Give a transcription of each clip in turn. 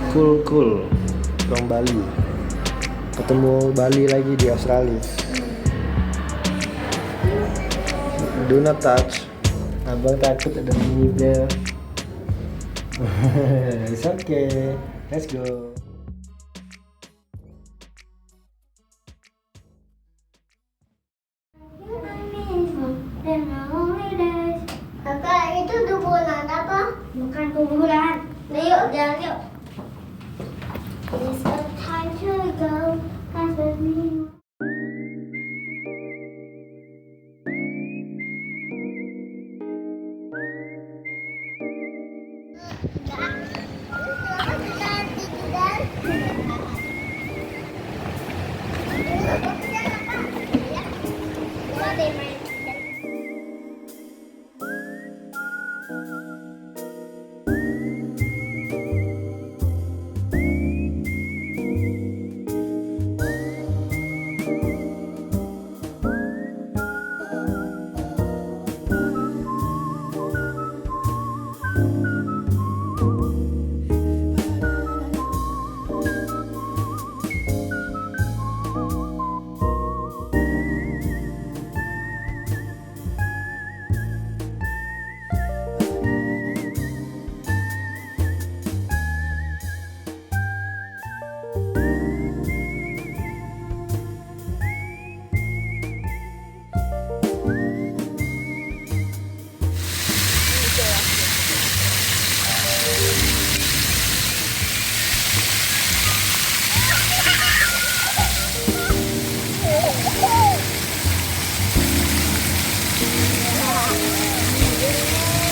Cool from Bali. Ketemu Bali lagi di Australia. Do not touch. Abang takut ada mini bear. It's okay. Let's go. Kakak, itu kuburan apa? Bukan kuburan. Nah, yuk, jalan yuk. It's a time to go. As with me.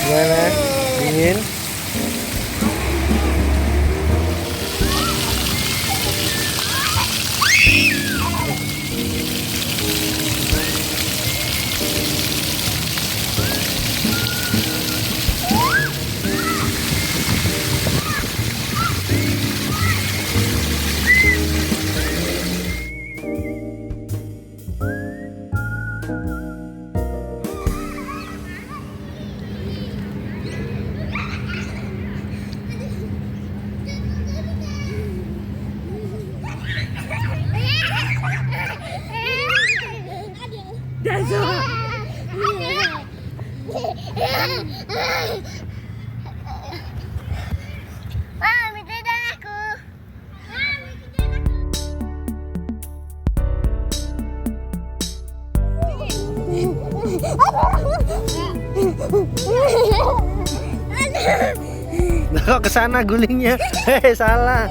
Gimana? Dingin? Nah, kok kesana gulingnya? Salah.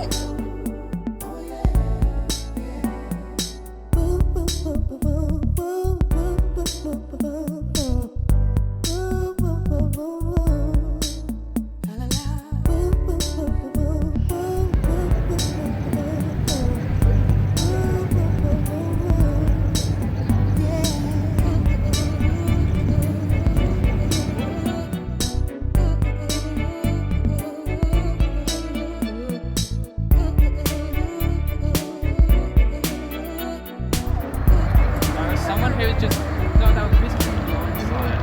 Someone who just no, that was missing from the blind side.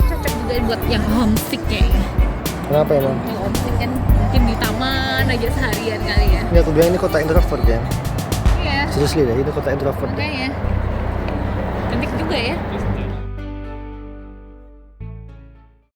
Cocok juga buat yang homesick kayaknya. Kenapa emang? Yang homesick kan mungkin di taman aja seharian kali ya. Ini aku bilang ini kota introvert ya. Iya. Seriously deh, ini kota introvert. Makanya. Cantik juga ya.